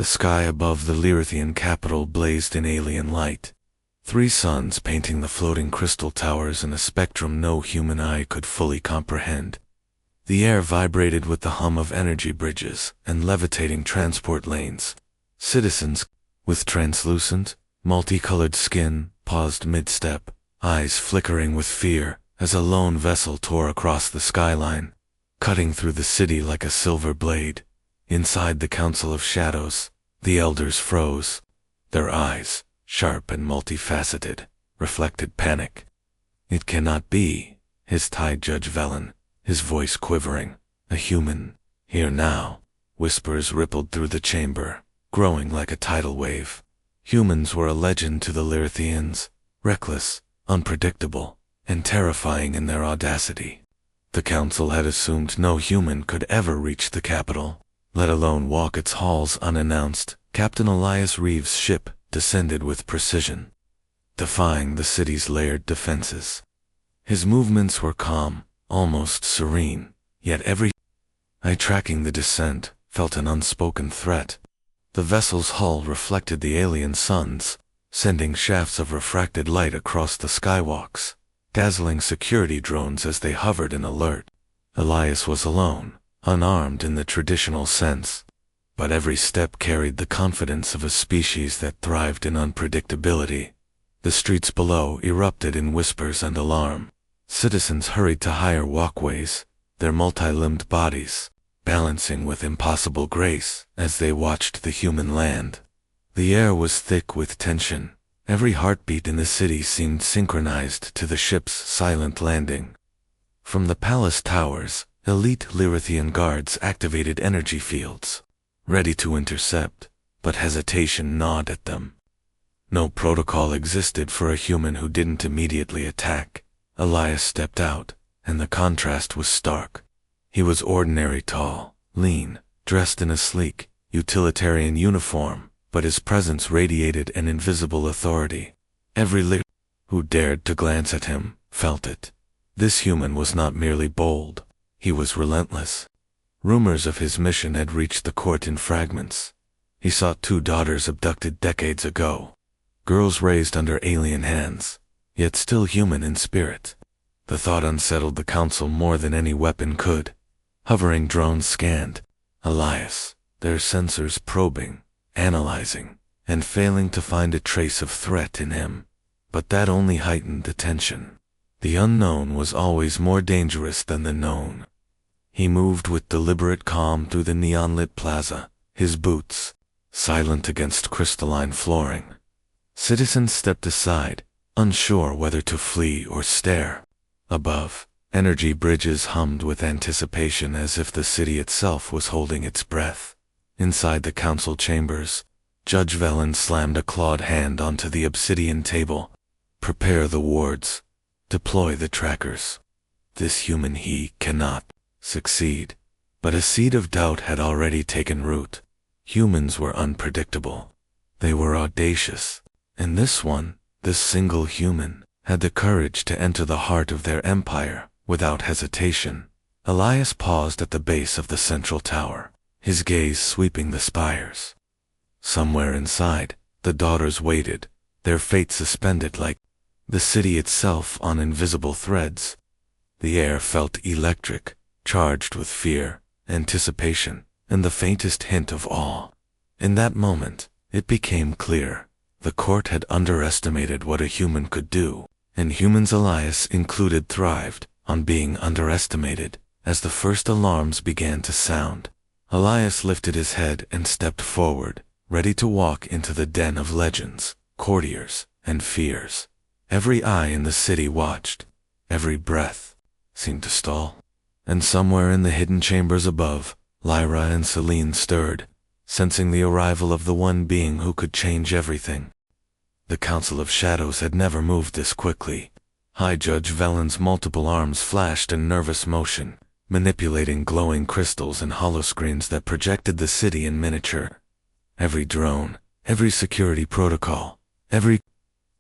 The sky above the Lyrithian capital blazed in alien light. 3 suns painting the floating crystal towers in a spectrum no human eye could fully comprehend. The air vibrated with the hum of energy bridges and levitating transport lanes. Citizens, with translucent, multicolored skin, paused mid-step, eyes flickering with fear, as a lone vessel tore across the skyline, cutting through the city like a silver blade. Inside the Council of Shadows, the elders froze. Their eyes, sharp and multifaceted, reflected panic. "It cannot be," hissed High Judge Velen, his voice quivering. "A human, here now." Whispers rippled through the chamber, growing like a tidal wave. Humans were a legend to the Lyrithians, reckless, unpredictable, and terrifying in their audacity. The council had assumed no human could ever reach the capital, let alone walk its halls unannounced. Captain Elias Reeves' ship descended with precision, defying the city's layered defenses. His movements were calm, almost serene, yet every eye tracking the descent felt an unspoken threat. The vessel's hull reflected the alien suns, sending shafts of refracted light across the skywalks, dazzling security drones as they hovered in alert. Elias was alone, unarmed in the traditional sense, but every step carried the confidence of a species that thrived in unpredictability. The streets below erupted in whispers and alarm. Citizens hurried to higher walkways, their multi-limbed bodies balancing with impossible grace as they watched the human land. The air was thick with tension. Every heartbeat in the city seemed synchronized to the ship's silent landing. From the palace towers, elite Lyrithian guards activated energy fields, ready to intercept, but hesitation gnawed at them. No protocol existed for a human who didn't immediately attack. Elias stepped out, and the contrast was stark. He was ordinary tall, lean, dressed in a sleek, utilitarian uniform, but his presence radiated an invisible authority. Every Lyr who dared to glance at him felt it. This human was not merely bold, he was relentless. Rumors of his mission had reached the court in fragments. He sought 2 daughters abducted decades ago, girls raised under alien hands, yet still human in spirit. The thought unsettled the council more than any weapon could. Hovering drones scanned Elias, their sensors probing, analyzing, and failing to find a trace of threat in him. But that only heightened the tension. The unknown was always more dangerous than the known. He moved with deliberate calm through the neon-lit plaza, his boots silent against crystalline flooring. Citizens stepped aside, unsure whether to flee or stare. Above, energy bridges hummed with anticipation as if the city itself was holding its breath. Inside the council chambers, Judge Velen slammed a clawed hand onto the obsidian table. "Prepare the wards. Deploy the trackers. This human he cannot succeed." But a seed of doubt had already taken root. Humans were unpredictable. They were audacious. And this one, this single human, had the courage to enter the heart of their empire without hesitation. Elias paused at the base of the central tower, his gaze sweeping the spires. Somewhere inside, the daughters waited, their fate suspended like the city itself on invisible threads. The air felt electric, charged with fear, anticipation, and the faintest hint of awe. In that moment, it became clear. The court had underestimated what a human could do, and humans, Elias included, thrived on being underestimated. As the first alarms began to sound, Elias lifted his head and stepped forward, ready to walk into the den of legends, courtiers, and fears. Every eye in the city watched. Every breath seemed to stall. And somewhere in the hidden chambers above, Lyra and Celine stirred, sensing the arrival of the one being who could change everything. The Council of Shadows had never moved this quickly. High Judge Velen's multiple arms flashed in nervous motion, manipulating glowing crystals and holoscreens that projected the city in miniature. Every drone, every security protocol, every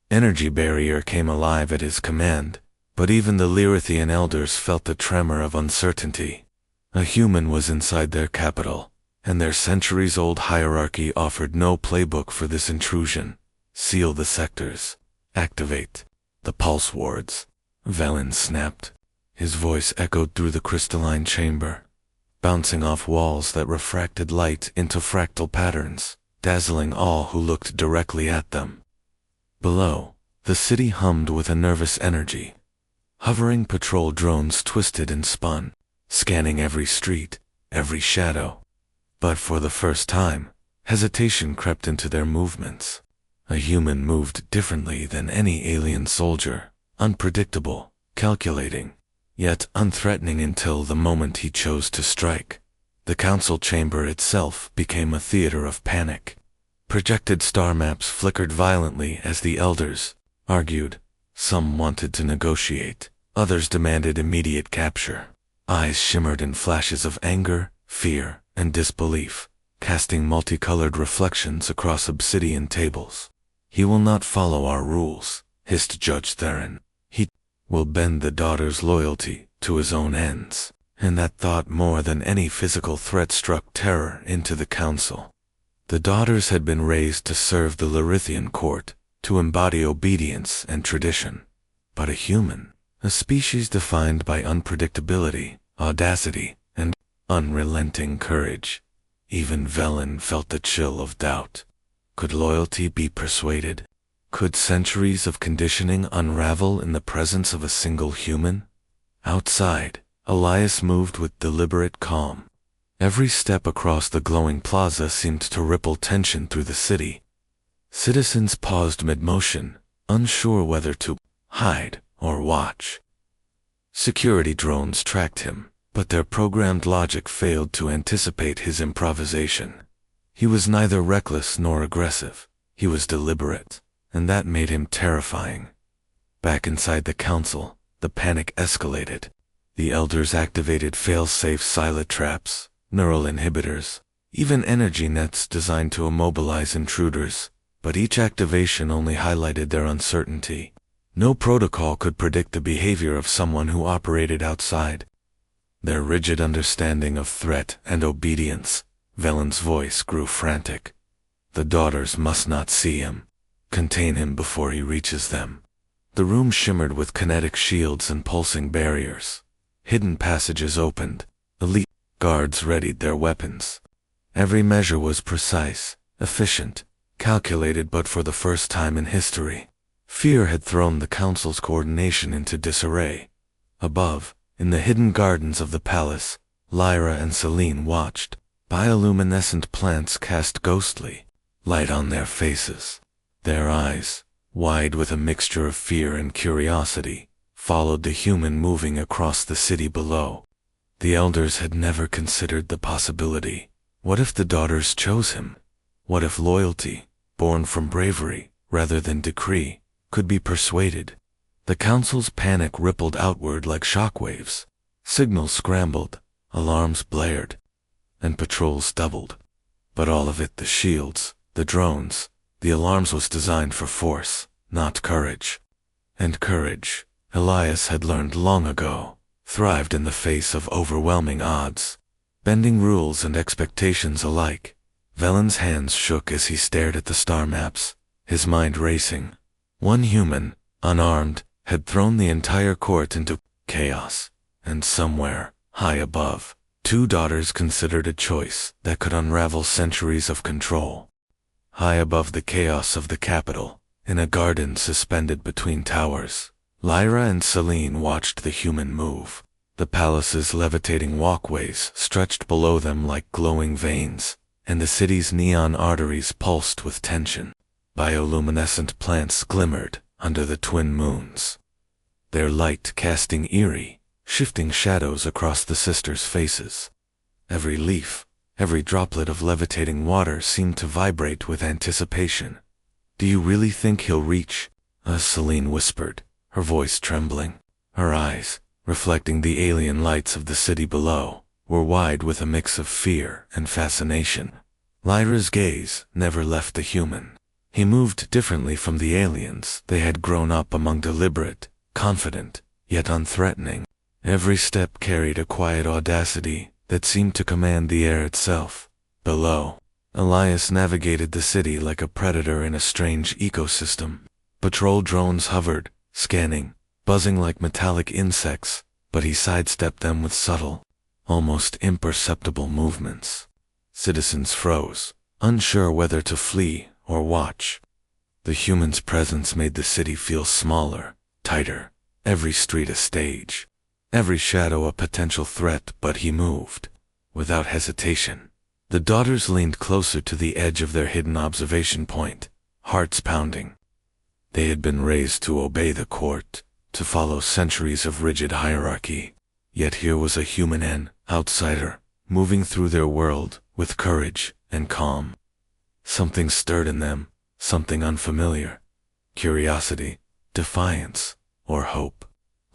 energy barrier came alive at his command, but even the Lyrithian elders felt the tremor of uncertainty. A human was inside their capital, and their centuries-old hierarchy offered no playbook for this intrusion. Seal the sectors. Activate the pulse wards. Velen snapped. His voice echoed through the crystalline chamber, bouncing off walls that refracted light into fractal patterns, dazzling all who looked directly at them. Below, the city hummed with a nervous energy. Hovering patrol drones twisted and spun, scanning every street, every shadow. But for the first time, hesitation crept into their movements. A human moved differently than any alien soldier, unpredictable, calculating, yet unthreatening until the moment he chose to strike. The council chamber itself became a theater of panic. Projected star maps flickered violently as the elders argued. Some wanted to negotiate, others demanded immediate capture. Eyes shimmered in flashes of anger, fear, and disbelief, casting multicolored reflections across obsidian tables. "He will not follow our rules," hissed Judge Theron. "He will bend the daughter's loyalty to his own ends." And that thought more than any physical threat struck terror into the council. The daughters had been raised to serve the Larithian court, to embody obedience and tradition. But a human, a species defined by unpredictability, audacity, and unrelenting courage. Even Velen felt the chill of doubt. Could loyalty be persuaded? Could centuries of conditioning unravel in the presence of a single human? Outside, Elias moved with deliberate calm. Every step across the glowing plaza seemed to ripple tension through the city. Citizens paused mid-motion, unsure whether to hide or watch. Security drones tracked him, but their programmed logic failed to anticipate his improvisation. He was neither reckless nor aggressive. He was deliberate, and that made him terrifying. Back inside the council, the panic escalated. The elders activated fail-safe silent traps, neural inhibitors, even energy nets designed to immobilize intruders, but each activation only highlighted their uncertainty. No protocol could predict the behavior of someone who operated outside. Their rigid understanding of threat and obedience. Velen's voice grew frantic. The daughters must not see him. Contain him before he reaches them. The room shimmered with kinetic shields and pulsing barriers. Hidden passages opened. Elite guards readied their weapons. Every measure was precise, efficient, calculated, but for the first time in history, fear had thrown the council's coordination into disarray. Above, in the hidden gardens of the palace, Lyra and Selene watched. Bioluminescent plants cast ghostly light on their faces. Their eyes, wide with a mixture of fear and curiosity, followed the human moving across the city below. The elders had never considered the possibility. What if the daughters chose him? What if loyalty, born from bravery rather than decree, could be persuaded? The council's panic rippled outward like shockwaves. Signals scrambled, alarms blared, and patrols doubled. But all of it, the shields, the drones, the alarms, was designed for force, not courage. And courage, Elias had learned long ago, thrived in the face of overwhelming odds, bending rules and expectations alike. Velen's hands shook as he stared at the star maps, his mind racing. One human, unarmed, had thrown the entire court into chaos, and somewhere, high above, two daughters considered a choice that could unravel centuries of control. High above the chaos of the capital, in a garden suspended between towers, Lyra and Selene watched the human move. The palace's levitating walkways stretched below them like glowing veins, and the city's neon arteries pulsed with tension. Bioluminescent plants glimmered under the twin moons, their light casting eerie, shifting shadows across the sisters' faces. Every leaf, every droplet of levitating water seemed to vibrate with anticipation. "Do you really think he'll reach?" Selene whispered, her voice trembling. Her eyes, reflecting the alien lights of the city below, were wide with a mix of fear and fascination. Lyra's gaze never left the human. He moved differently from the aliens. They had grown up among deliberate, confident, yet unthreatening. Every step carried a quiet audacity that seemed to command the air itself. Below, Elias navigated the city like a predator in a strange ecosystem. Patrol drones hovered, scanning, buzzing like metallic insects, but he sidestepped them with subtle, almost imperceptible movements. Citizens froze, unsure whether to flee or watch. The human's presence made the city feel smaller, tighter, every street a stage, every shadow a potential threat, but he moved, without hesitation. The daughters leaned closer to the edge of their hidden observation point, hearts pounding. They had been raised to obey the court, to follow centuries of rigid hierarchy, yet here was a human outsider, moving through their world with courage and calm. Something stirred in them, something unfamiliar. Curiosity, defiance, or hope.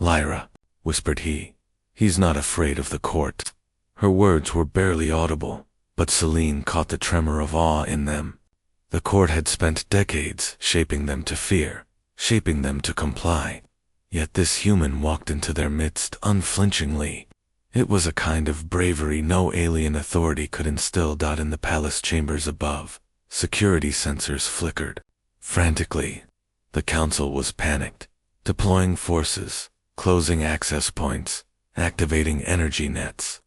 "Lyra," whispered he. "He's not afraid of the court." Her words were barely audible, but Celine caught the tremor of awe in them. The court had spent decades shaping them to fear, shaping them to comply. Yet this human walked into their midst unflinchingly. It was a kind of bravery no alien authority could instill. In the palace chambers above, security sensors flickered. Frantically, the council was panicked, deploying forces, closing access points, activating energy nets.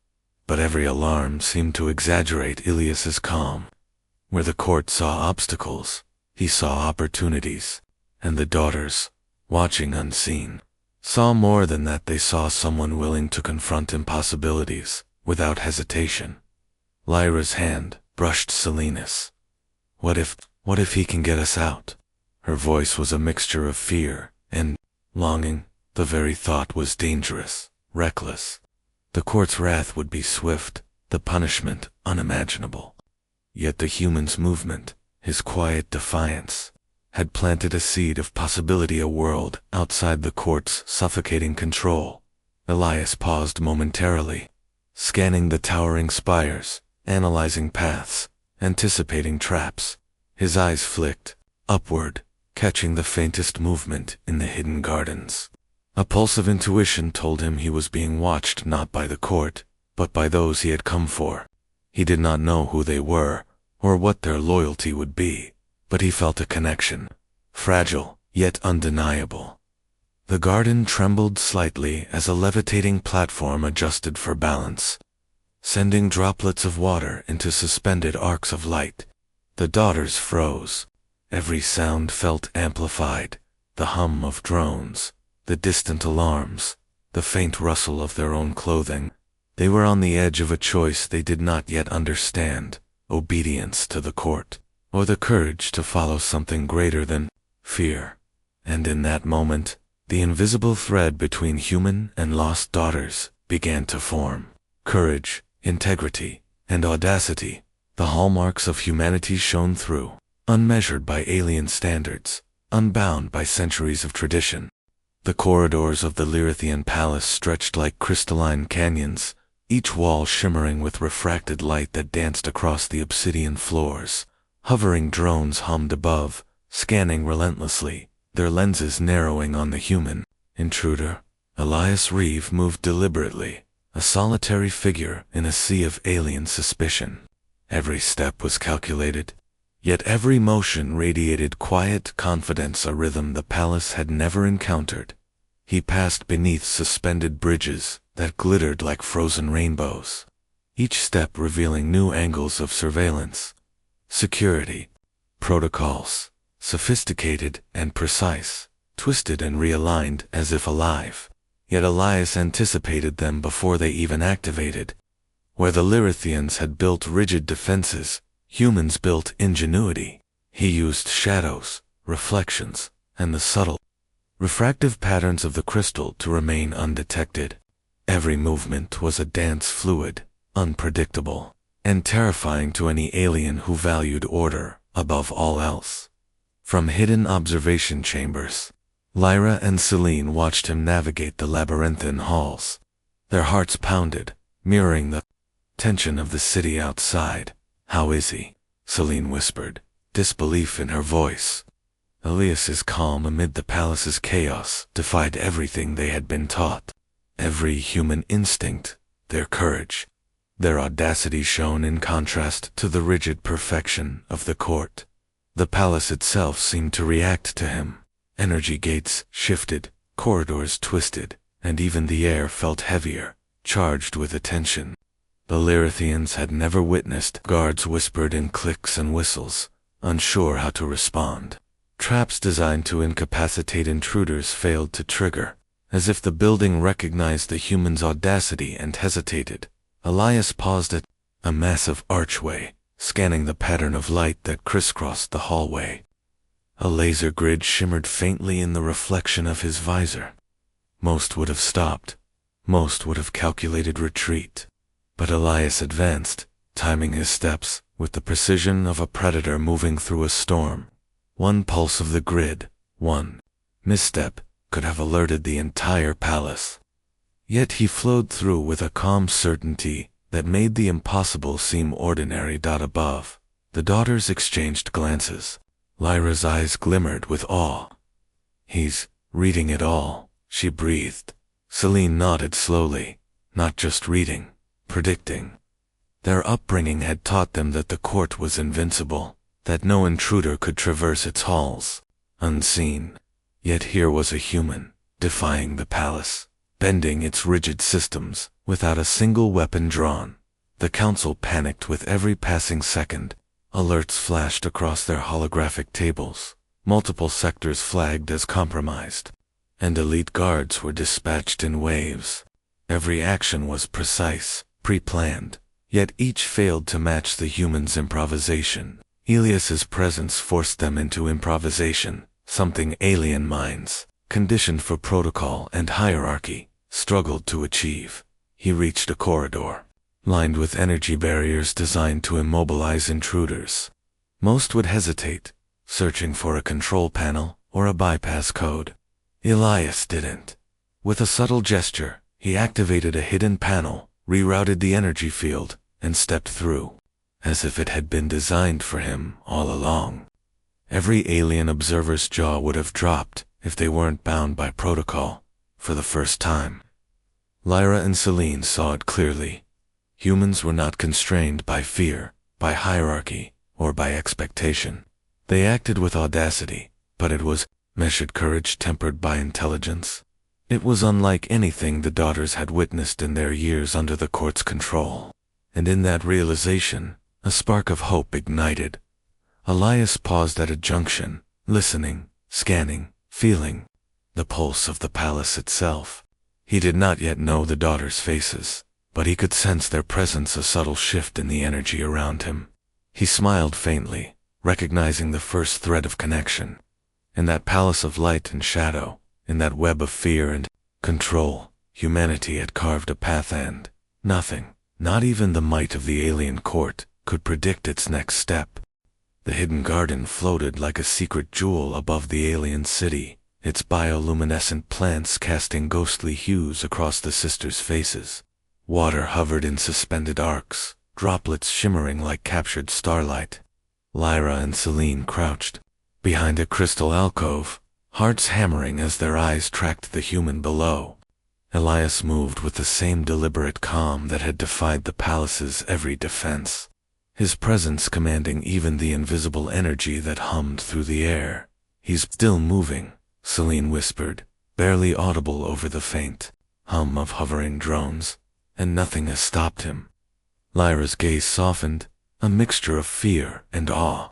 But every alarm seemed to exaggerate Elias's calm. Where the court saw obstacles, he saw opportunities, and the daughters, watching unseen, saw more than that. They saw someone willing to confront impossibilities without hesitation. Lyra's hand brushed Selena's. What if he can get us out?" Her voice was a mixture of fear and longing. The very thought was dangerous, reckless. The court's wrath would be swift, the punishment unimaginable. Yet the human's movement, his quiet defiance, had planted a seed of possibility, a world outside the court's suffocating control. Elias paused momentarily, scanning the towering spires, analyzing paths, anticipating traps. His eyes flicked upward, catching the faintest movement in the hidden gardens. A pulse of intuition told him he was being watched not by the court, but by those he had come for. He did not know who they were, or what their loyalty would be, but he felt a connection, fragile, yet undeniable. The garden trembled slightly as a levitating platform adjusted for balance, sending droplets of water into suspended arcs of light. The daughters froze. Every sound felt amplified, the hum of drones, the distant alarms, the faint rustle of their own clothing. They were on the edge of a choice they did not yet understand: obedience to the court, or the courage to follow something greater than fear. And in that moment, the invisible thread between human and lost daughters began to form. Courage, integrity, and audacity, the hallmarks of humanity shone through, unmeasured by alien standards, unbound by centuries of tradition. The corridors of the Lyrithian palace stretched like crystalline canyons, each wall shimmering with refracted light that danced across the obsidian floors. Hovering drones hummed above, scanning relentlessly, their lenses narrowing on the human intruder. Elias Reeve moved deliberately, a solitary figure in a sea of alien suspicion. Every step was calculated, yet every motion radiated quiet confidence, a rhythm the palace had never encountered. He passed beneath suspended bridges that glittered like frozen rainbows, each step revealing new angles of surveillance. Security, protocols, sophisticated and precise, twisted and realigned as if alive. Yet Elias anticipated them before they even activated. Where the Lyrithians had built rigid defenses, humans built ingenuity. He used shadows, reflections, and the subtle, refractive patterns of the crystal to remain undetected. Every movement was a dance, fluid, unpredictable, and terrifying to any alien who valued order above all else. From hidden observation chambers, Lyra and Celine watched him navigate the labyrinthine halls. Their hearts pounded, mirroring the tension of the city outside. "How is he?" Celine whispered, disbelief in her voice. Elias's calm amid the palace's chaos defied everything they had been taught. Every human instinct, their courage, Their audacity shone in contrast to the rigid perfection of the court. The palace itself seemed to react to him. Energy gates shifted, corridors twisted, and even the air felt heavier, charged with attention. The Lyrithians had never witnessed. Guards whispered in clicks and whistles, unsure how to respond. Traps designed to incapacitate intruders failed to trigger, as if the building recognized the human's audacity and hesitated. Elias paused at a massive archway, scanning the pattern of light that crisscrossed the hallway. A laser grid shimmered faintly in the reflection of his visor. Most would have stopped. Most would have calculated retreat. But Elias advanced, timing his steps with the precision of a predator moving through a storm. One pulse of the grid, one misstep, could have alerted the entire palace. Yet he flowed through with a calm certainty that made the impossible seem ordinary. Above, the daughters exchanged glances. Lyra's eyes glimmered with awe. "He's reading it all," she breathed. Celine nodded slowly. Not just reading, predicting. Their upbringing had taught them that the court was invincible, that no intruder could traverse its halls, unseen. Yet here was a human, defying the palace, bending its rigid systems, without a single weapon drawn. The council panicked with every passing second. Alerts flashed across their holographic tables. Multiple sectors flagged as compromised, and elite guards were dispatched in waves. Every action was precise, pre-planned, yet each failed to match the human's improvisation. Elias's presence forced them into improvisation, something alien minds, conditioned for protocol and hierarchy, struggled to achieve. He reached a corridor, lined with energy barriers designed to immobilize intruders. Most would hesitate, searching for a control panel or a bypass code. Elias didn't. With a subtle gesture, he activated a hidden panel, rerouted the energy field, and stepped through, as if it had been designed for him all along. Every alien observer's jaw would have dropped if they weren't bound by protocol. For the first time, Lyra and Celine saw it clearly. Humans were not constrained by fear, by hierarchy, or by expectation. They acted with audacity, but it was measured courage tempered by intelligence. It was unlike anything the daughters had witnessed in their years under the court's control. And in that realization, a spark of hope ignited. Elias paused at a junction, listening, scanning, feeling the pulse of the palace itself. He did not yet know the daughters' faces, but he could sense their presence, a subtle shift in the energy around him. He smiled faintly, recognizing the first thread of connection. In that palace of light and shadow, in that web of fear and control, humanity had carved a path, and nothing, not even the might of the alien court, could predict its next step. The hidden garden floated like a secret jewel above the alien city, its bioluminescent plants casting ghostly hues across the sisters' faces. Water hovered in suspended arcs, droplets shimmering like captured starlight. Lyra and Celine crouched behind a crystal alcove, hearts hammering as their eyes tracked the human below. Elias moved with the same deliberate calm that had defied the palace's every defense, his presence commanding even the invisible energy that hummed through the air. "He's still moving," Celine whispered, barely audible over the faint hum of hovering drones, "and nothing has stopped him." Lyra's gaze softened, a mixture of fear and awe.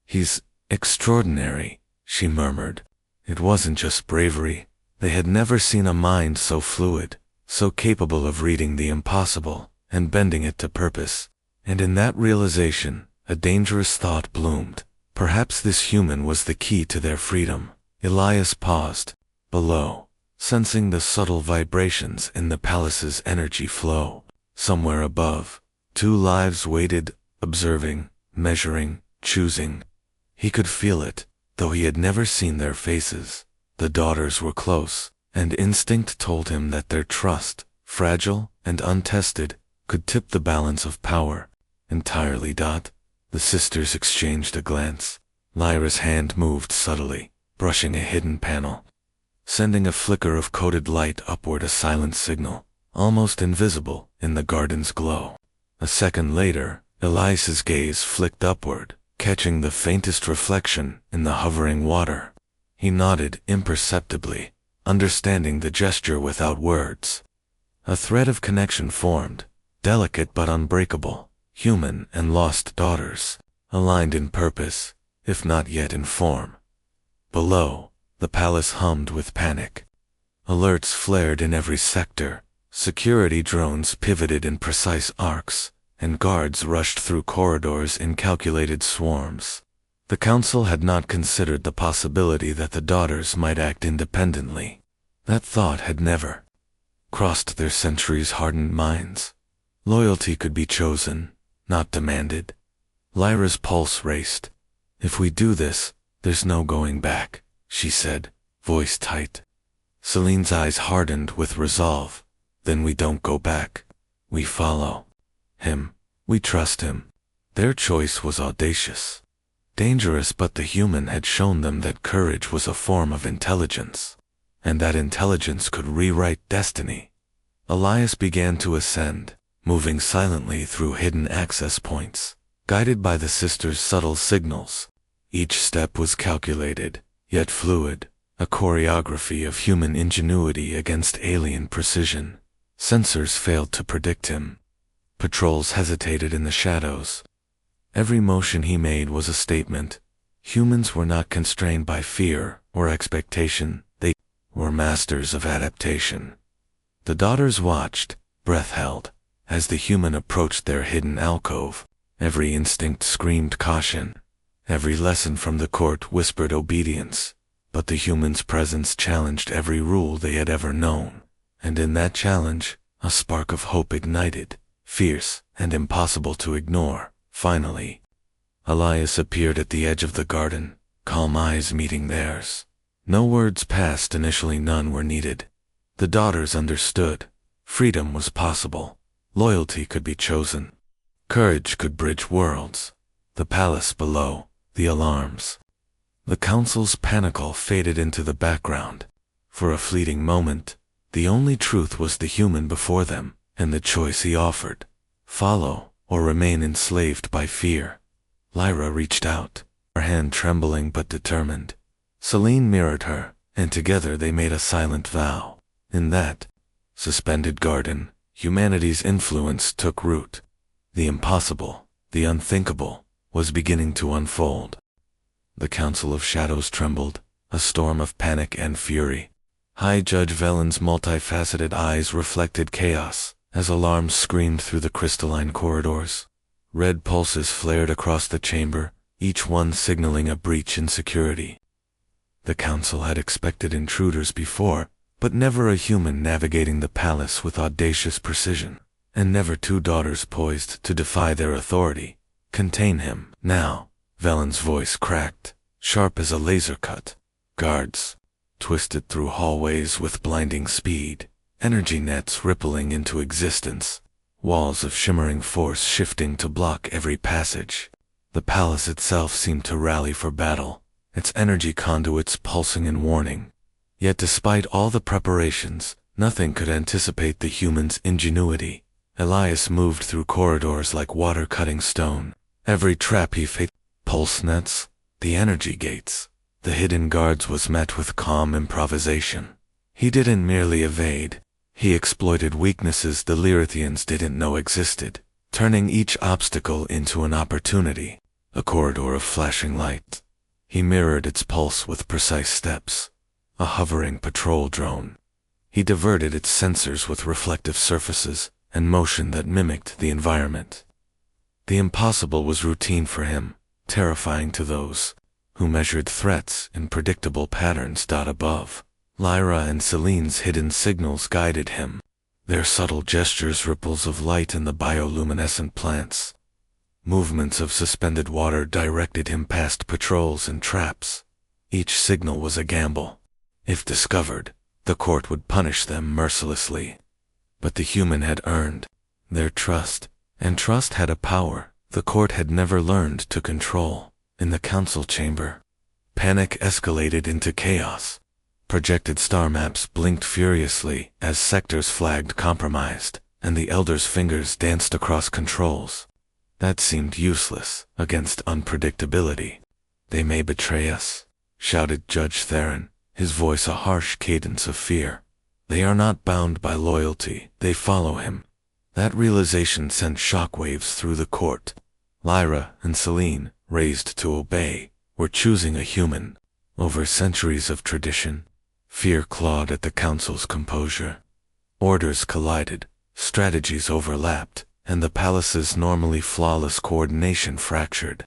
"He's extraordinary," she murmured. It wasn't just bravery. They had never seen a mind so fluid, so capable of reading the impossible and bending it to purpose. And in that realization, a dangerous thought bloomed. Perhaps this human was the key to their freedom. Elias paused, below, sensing the subtle vibrations in the palace's energy flow. Somewhere above, two lives waited, observing, measuring, choosing. He could feel it, though he had never seen their faces. The daughters were close, and instinct told him that their trust, fragile and untested, could tip the balance of power entirely. The sisters exchanged a glance. Lyra's hand moved subtly, brushing a hidden panel, sending a flicker of coded light upward, a silent signal, almost invisible in the garden's glow. A second later, Elias's gaze flicked upward, catching the faintest reflection in the hovering water. He nodded imperceptibly, understanding the gesture without words. A thread of connection formed, delicate but unbreakable. Human and lost daughters, aligned in purpose, if not yet in form. Below, the palace hummed with panic. Alerts flared in every sector, security drones pivoted in precise arcs, and guards rushed through corridors in calculated swarms. The council had not considered the possibility that the daughters might act independently. That thought had never crossed their centuries-hardened minds. Loyalty could be chosen, not demanded. Lyra's pulse raced. "If we do this, there's no going back," she said, voice tight. Celine's eyes hardened with resolve. "Then we don't go back. We follow him. We trust him." Their choice was audacious. Dangerous, but the human had shown them that courage was a form of intelligence, and that intelligence could rewrite destiny. Elias began to ascend, moving silently through hidden access points, guided by the sisters' subtle signals. Each step was calculated, yet fluid, a choreography of human ingenuity against alien precision. Sensors failed to predict him. Patrols hesitated in the shadows. Every motion he made was a statement. Humans were not constrained by fear or expectation. They were masters of adaptation. The daughters watched, breath held, as the human approached their hidden alcove. Every instinct screamed caution. Every lesson from the court whispered obedience. But the human's presence challenged every rule they had ever known. And in that challenge, a spark of hope ignited, fierce and impossible to ignore. Finally, Elias appeared at the edge of the garden, calm eyes meeting theirs. No words passed. Initially none were needed. The daughters understood. Freedom was possible. Loyalty could be chosen. Courage could bridge worlds. The palace below, the alarms. The council's panicle faded into the background. For a fleeting moment, the only truth was the human before them, and the choice he offered: follow or remain enslaved by fear. Lyra reached out, her hand trembling but determined. Celine mirrored her, and together they made a silent vow. In that suspended garden, humanity's influence took root. The impossible, the unthinkable, was beginning to unfold. The Council of Shadows trembled, a storm of panic and fury. High Judge Velen's multifaceted eyes reflected chaos as alarms screamed through the crystalline corridors. Red pulses flared across the chamber, each one signaling a breach in security. The council had expected intruders before, but never a human navigating the palace with audacious precision, and never two daughters poised to defy their authority. Contain him, now. Velen's voice cracked, sharp as a laser cut. Guards twisted through hallways with blinding speed, energy nets rippling into existence, walls of shimmering force shifting to block every passage. The palace itself seemed to rally for battle, its energy conduits pulsing in warning. Yet despite all the preparations, nothing could anticipate the human's ingenuity. Elias moved through corridors like water cutting stone. Every trap he faced, pulse nets, the energy gates, the hidden guards, was met with calm improvisation. He didn't merely evade, he exploited weaknesses the Lyrithians didn't know existed, turning each obstacle into an opportunity. A corridor of flashing light. He mirrored its pulse with precise steps. A hovering patrol drone. He diverted its sensors with reflective surfaces and motion that mimicked the environment. The impossible was routine for him, terrifying to those who measured threats in predictable patterns. Above, Lyra and Celine's hidden signals guided him, their subtle gestures ripples of light in the bioluminescent plants. Movements of suspended water directed him past patrols and traps. Each signal was a gamble. If discovered, the court would punish them mercilessly. But the human had earned their trust, and trust had a power the court had never learned to control. In the council chamber, panic escalated into chaos. Projected star maps blinked furiously as sectors flagged compromised. and the elder's fingers danced across controls. That seemed useless against unpredictability. "They may betray us," shouted Judge Theron, his voice a harsh cadence of fear. "They are not bound by loyalty, they follow him." That realization sent shockwaves through the court. Lyra and Celine, raised to obey, were choosing a human. Over centuries of tradition, fear clawed at the council's composure. Orders collided, strategies overlapped, and the palace's normally flawless coordination fractured.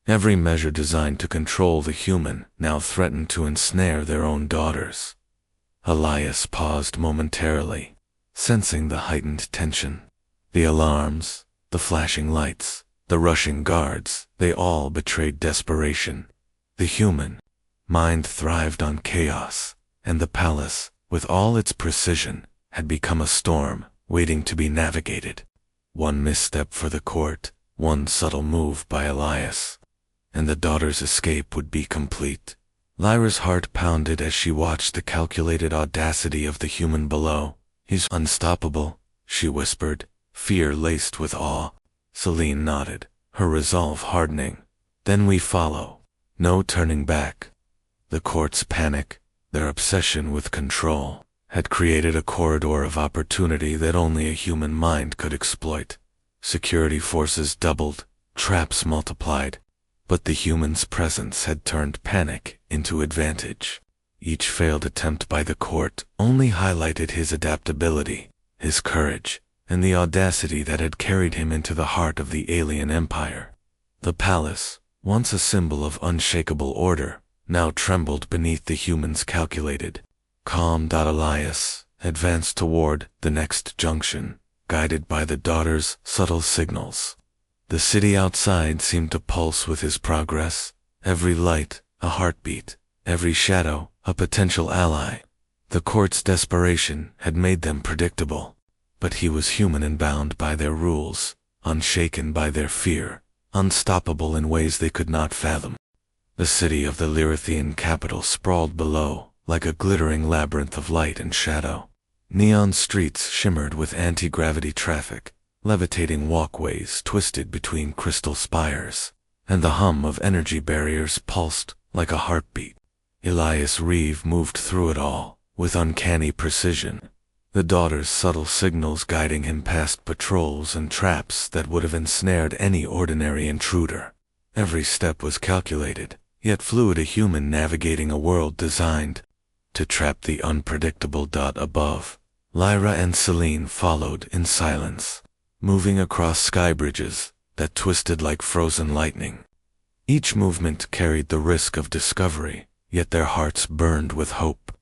Every measure designed to control the human now threatened to ensnare their own daughters. Elias paused momentarily, sensing the heightened tension. The alarms, the flashing lights, the rushing guards, they all betrayed desperation. The human mind thrived on chaos, and the palace, with all its precision, had become a storm waiting to be navigated. One misstep for the court, one subtle move by Elias, and the daughter's escape would be complete. Lyra's heart pounded as she watched the calculated audacity of the human below. "He's unstoppable," she whispered, fear laced with awe. Celine nodded, her resolve hardening. "Then we follow. No turning back." The court's panic, their obsession with control, had created a corridor of opportunity that only a human mind could exploit. Security forces doubled, traps multiplied, but the human's presence had turned panic into advantage. Each failed attempt by the court only highlighted his adaptability, his courage, and the audacity that had carried him into the heart of the alien empire. The palace, once a symbol of unshakable order, now trembled beneath the human's calculated, calm. Elias advanced toward the next junction, guided by the daughter's subtle signals. The city outside seemed to pulse with his progress, every light a heartbeat, every shadow a potential ally. The court's desperation had made them predictable, but he was human and bound by their rules, unshaken by their fear, unstoppable in ways they could not fathom. The city of the Lyrithian capital sprawled below, like a glittering labyrinth of light and shadow. Neon streets shimmered with anti-gravity traffic, levitating walkways twisted between crystal spires, and the hum of energy barriers pulsed like a heartbeat. Elias Reeve moved through it all, with uncanny precision, the daughter's subtle signals guiding him past patrols and traps that would have ensnared any ordinary intruder. Every step was calculated, yet fluid, a human navigating a world designed to trap the unpredictable. Above, Lyra and Celine followed in silence, moving across sky bridges that twisted like frozen lightning. Each movement carried the risk of discovery, yet their hearts burned with hope.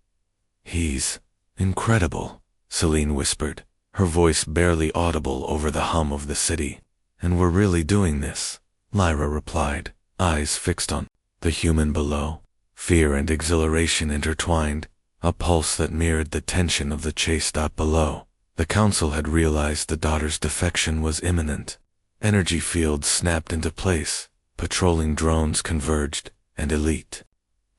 "He's incredible," Celine whispered, her voice barely audible over the hum of the city. "And we're really doing this," Lyra replied, eyes fixed on the human below. Fear and exhilaration intertwined, a pulse that mirrored the tension of the chase. Below, the council had realized the daughter's defection was imminent. Energy fields snapped into place, patrolling drones converged, and elite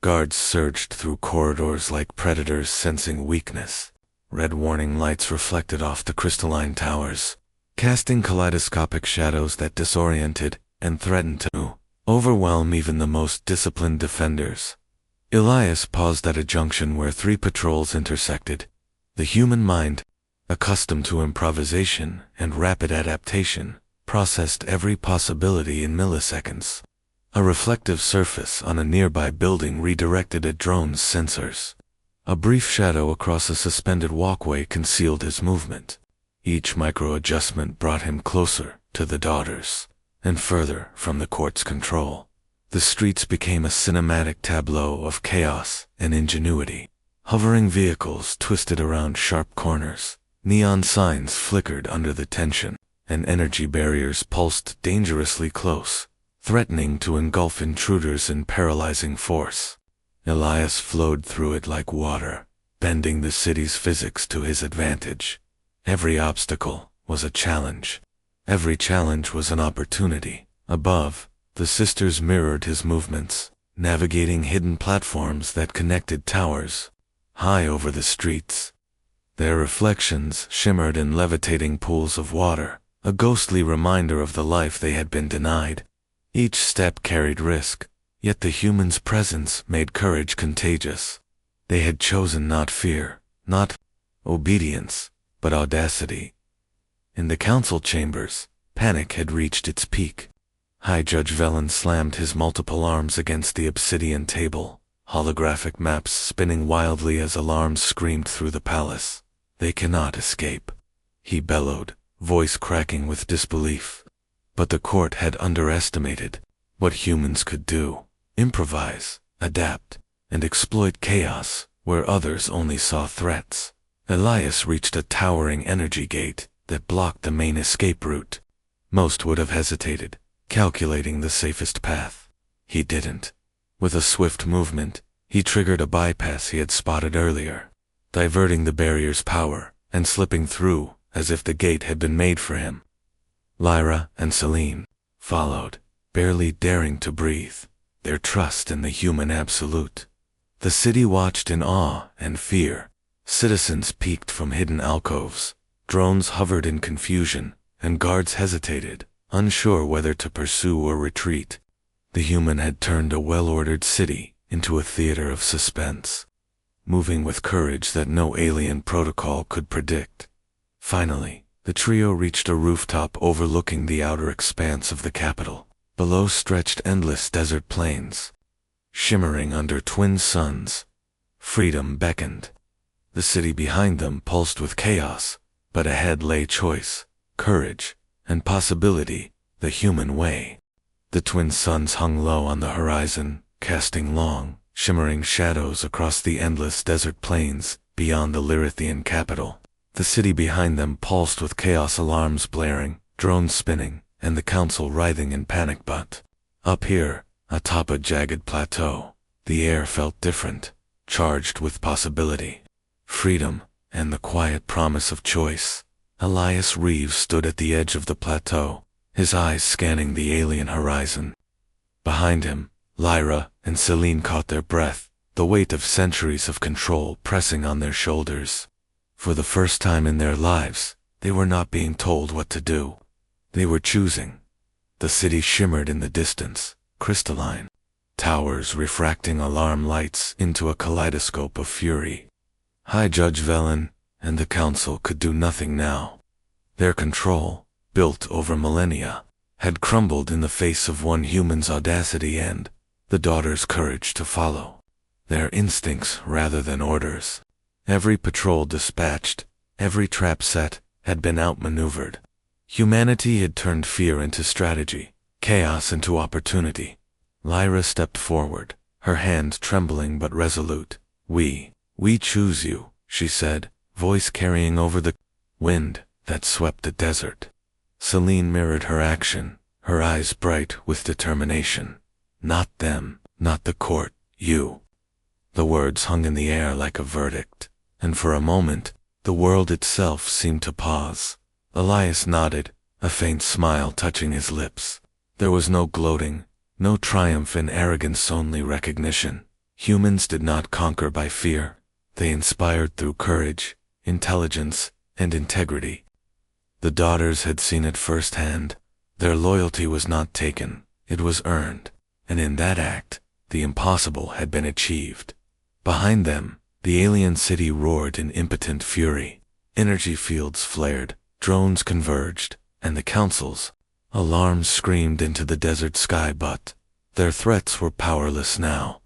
guards surged through corridors like predators sensing weakness. Red warning lights reflected off the crystalline towers, casting kaleidoscopic shadows that disoriented and threatened to overwhelm even the most disciplined defenders. Elias paused at a junction where 3 patrols intersected. The human mind, accustomed to improvisation and rapid adaptation, processed every possibility in milliseconds. A reflective surface on a nearby building redirected a drone's sensors. A brief shadow across a suspended walkway concealed his movement. Each micro-adjustment brought him closer to the daughters, and further from the court's control. The streets became a cinematic tableau of chaos and ingenuity. Hovering vehicles twisted around sharp corners, neon signs flickered under the tension, and energy barriers pulsed dangerously close, threatening to engulf intruders in paralyzing force. Elias flowed through it like water, bending the city's physics to his advantage. Every obstacle was a challenge. Every challenge was an opportunity. Above, the sisters mirrored his movements, navigating hidden platforms that connected towers. High over the streets, Their reflections shimmered in levitating pools of water, a ghostly reminder of the life they had been denied. Each step carried risk, yet the humans' presence made courage contagious. They had chosen not fear, not obedience, but audacity. In the council chambers, panic had reached its peak. High Judge Velen slammed his multiple arms against the obsidian table, holographic maps spinning wildly as alarms screamed through the palace. "They cannot escape," he bellowed, voice cracking with disbelief. But the court had underestimated what humans could do: improvise, adapt, and exploit chaos where others only saw threats. Elias reached a towering energy gate that blocked the main escape route. Most would have hesitated, calculating the safest path. He didn't. With a swift movement, he triggered a bypass he had spotted earlier, diverting the barrier's power and slipping through as if the gate had been made for him. Lyra and Celine followed, barely daring to breathe, their trust in the human absolute. The city watched in awe and fear. Citizens peeked from hidden alcoves, drones hovered in confusion, and guards hesitated, unsure whether to pursue or retreat. The human had turned a well-ordered city into a theater of suspense, moving with courage that no alien protocol could predict. Finally, the trio reached a rooftop overlooking the outer expanse of the capital. Below stretched endless desert plains, shimmering under twin suns. Freedom beckoned. The city behind them pulsed with chaos, but ahead lay choice, courage, and possibility, the human way. The twin suns hung low on the horizon, casting long, shimmering shadows across the endless desert plains beyond the Lyrithian capital. The city behind them pulsed with chaos, alarms blaring, drones spinning, and the council writhing in panic. But up here, atop a jagged plateau, the air felt different, charged with possibility, freedom, and the quiet promise of choice. Elias Reeves stood at the edge of the plateau, his eyes scanning the alien horizon. Behind him, Lyra and Celine caught their breath, the weight of centuries of control pressing on their shoulders. For the first time in their lives, they were not being told what to do. They were choosing. The city shimmered in the distance, crystalline, towers refracting alarm lights into a kaleidoscope of fury. High Judge Velen and the council could do nothing now. Their control, built over millennia, had crumbled in the face of one human's audacity and the daughter's courage to follow their instincts rather than orders. Every patrol dispatched, every trap set, had been outmaneuvered. Humanity had turned fear into strategy, chaos into opportunity. Lyra stepped forward, her hand trembling but resolute. We choose you," she said, voice carrying over the wind that swept the desert. Celine mirrored her action, her eyes bright with determination. "Not them, not the court, you." The words hung in the air like a verdict, and for a moment, the world itself seemed to pause. Elias nodded, a faint smile touching his lips. There was no gloating, no triumph in arrogance, only recognition. Humans did not conquer by fear. They inspired through courage, intelligence, and integrity. The daughters had seen it firsthand. Their loyalty was not taken, it was earned, and in that act, the impossible had been achieved. Behind them, the alien city roared in impotent fury. Energy fields flared, drones converged, and the council's alarms screamed into the desert sky, but their threats were powerless now.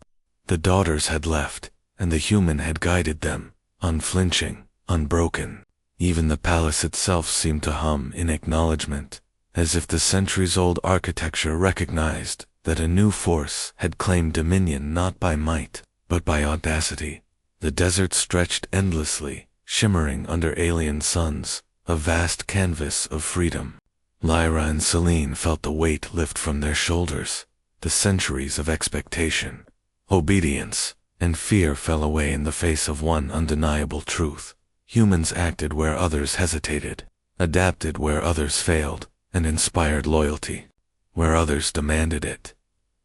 The daughters had left, and the human had guided them, unflinching, unbroken. Even the palace itself seemed to hum in acknowledgement, as if the centuries-old architecture recognized that a new force had claimed dominion not by might, but by audacity. The desert stretched endlessly, shimmering under alien suns, a vast canvas of freedom. Lyra and Celine felt the weight lift from their shoulders. The centuries of expectation, obedience, and fear fell away in the face of one undeniable truth. Humans acted where others hesitated, adapted where others failed, and inspired loyalty where others demanded it.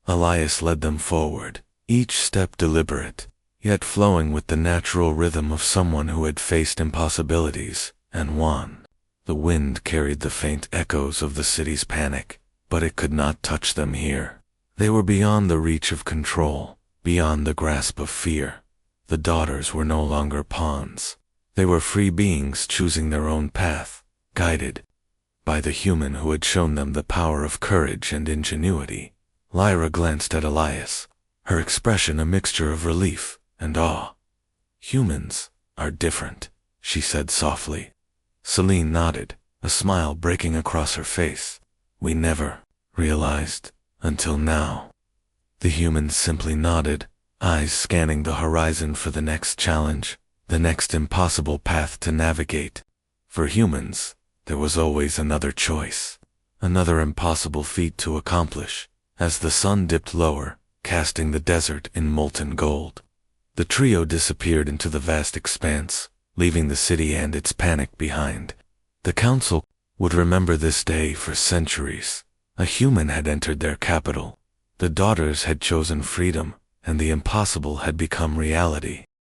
Elias led them forward, each step deliberate, yet flowing with the natural rhythm of someone who had faced impossibilities and won. The wind carried the faint echoes of the city's panic, but it could not touch them here. They were beyond the reach of control, beyond the grasp of fear. The daughters were no longer pawns. They were free beings choosing their own path, guided by the human who had shown them the power of courage and ingenuity. Lyra glanced at Elias, her expression a mixture of relief and awe. "Humans are different," she said softly. Celine nodded, a smile breaking across her face. "We never realized until now." The humans simply nodded, eyes scanning the horizon for the next challenge, the next impossible path to navigate. For humans, there was always another choice, another impossible feat to accomplish. As the sun dipped lower, casting the desert in molten gold, the trio disappeared into the vast expanse, leaving the city and its panic behind. The council would remember this day for centuries. A human had entered their capital. The daughters had chosen freedom, and the impossible had become reality.